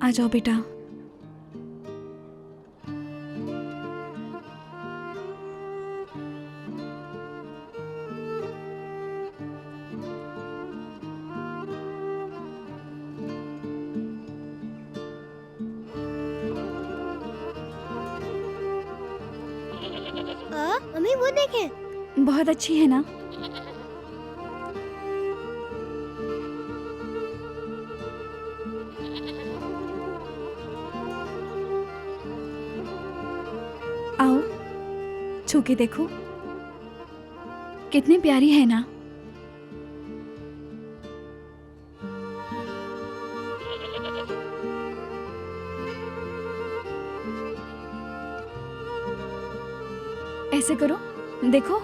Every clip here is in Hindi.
आ जाओ बेटा। मम्मी वो देखें। बहुत अच्छी है ना? आओ छू के देखो, कितनी प्यारी है ना? ऐसे करो, देखो,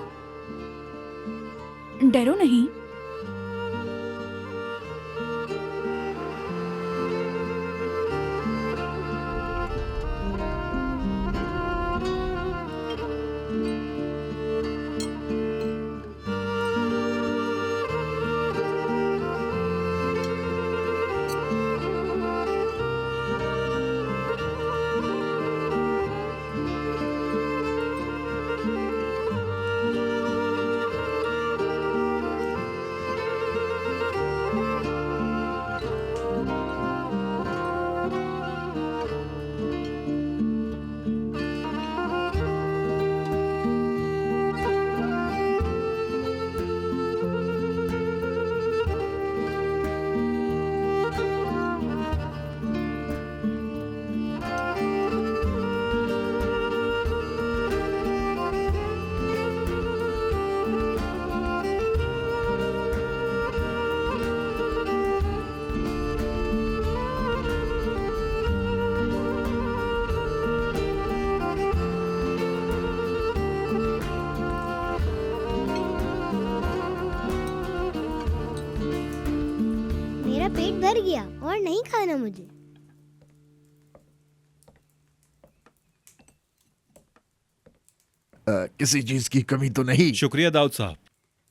डरो नहीं। मेरा पेट भर गया और नहीं खाना मुझे। किसी चीज की कमी तो नहीं? शुक्रिया दाऊद साहब,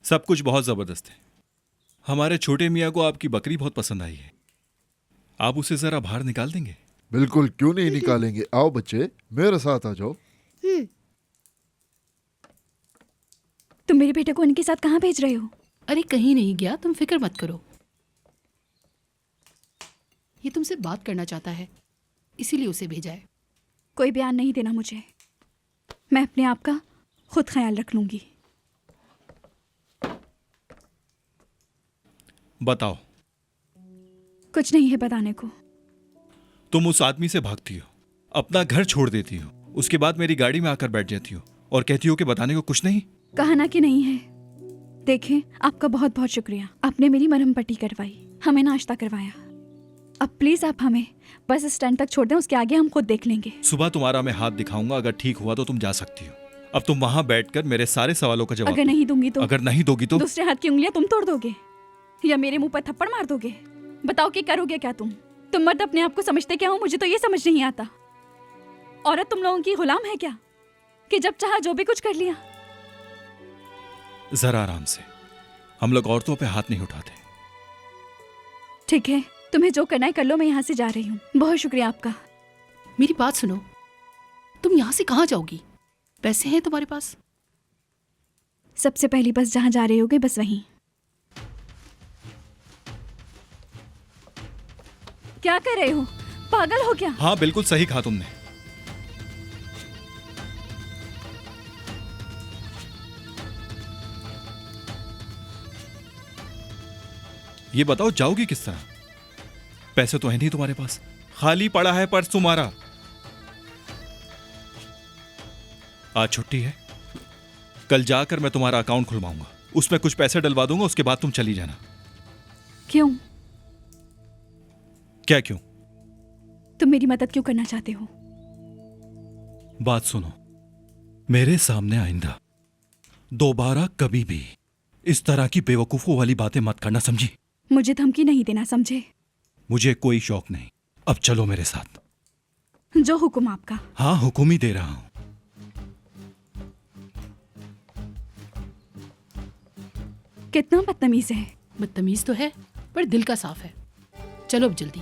सब कुछ बहुत जबरदस्त है। हमारे छोटे मियाँ को आपकी बकरी बहुत पसंद आई है। आप उसे जरा बाहर निकाल देंगे? बिल्कुल, क्यों नहीं निकालेंगे। आओ बच्चे, मेरे साथ आ जाओ। तुम मेरे बेटे को उनके साथ कहाँ भेज रहे हो? अरे कहीं नहीं गया, तुम फिक्र मत करो। ये तुमसे बात करना चाहता है, इसीलिए उसे भेजा है। कोई बयान नहीं देना मुझे, मैं अपने आप का खुद ख्याल रख लूंगी। बताओ। कुछ नहीं है बताने को। तुम उस आदमी से भागती हो, अपना घर छोड़ देती हो, उसके बाद मेरी गाड़ी में आकर बैठ जाती हो और कहती हो कि बताने को कुछ नहीं। कहा ना कि नहीं है। देखें, आपका बहुत बहुत शुक्रिया। आपने मेरी मरहम पट्टी करवाई, हमें नाश्ता करवाया। अब प्लीज आप हमें बस स्टैंड तक छोड़ दें, उसके आगे हम खुद देख लेंगे। सुबह तुम्हारा मैं हाथ दिखाऊंगा, अगर ठीक हुआ तो तुम जा सकती हो। अब तुम वहां बैठकर मेरे सारे सवालों का जवाब अगर दो। नहीं दूंगी तो? अगर नहीं दोगी तो? दूसरे हाथ की उंगलियां तुम तोड़ दोगे या मेरे मुंह पर थप्पड़ मार दोगे? बताओ कि करोगे क्या तुम? तुम मर्द अपने आप को समझते क्या हो? मुझे तो ये समझ नहीं आता। औरत तुम लोगों की गुलाम है क्या, कि जब चाहा जो भी कुछ कर लिया? जरा आराम से, हम लोग औरतों पे हाथ नहीं उठाते। ठीक है, तुम्हें जो करना है कर लो, मैं यहाँ से जा रही हूँ। बहुत शुक्रिया आपका। मेरी बात सुनो, तुम यहाँ से कहाँ जाओगी? पैसे हैं तुम्हारे पास? सबसे पहली बस जहाँ जा रहे होगे बस वहीं। क्या कर रहे हो? पागल हो क्या? हाँ बिल्कुल सही कहा तुमने। ये बताओ जाओगी किस तरह? पैसे तो है नहीं तुम्हारे पास, खाली पड़ा है पर्स तुम्हारा। आज छुट्टी है, कल जाकर मैं तुम्हारा अकाउंट खुलवाऊंगा, उसमें कुछ पैसे डलवा दूंगा, उसके बाद तुम चली जाना। क्यों? क्या क्यों? तुम मेरी मदद क्यों करना चाहते हो? बात सुनो, मेरे सामने आइंदा दोबारा कभी भी इस तरह की बेवकूफों वाली बातें मत करना, समझी? मुझे धमकी नहीं देना, समझे? मुझे कोई शौक नहीं, अब चलो मेरे साथ। जो हुक्म आपका। हाँ हुक्म ही दे रहा हूं। कितना बदतमीज है। बदतमीज तो है पर दिल का साफ है। चलो अब जल्दी।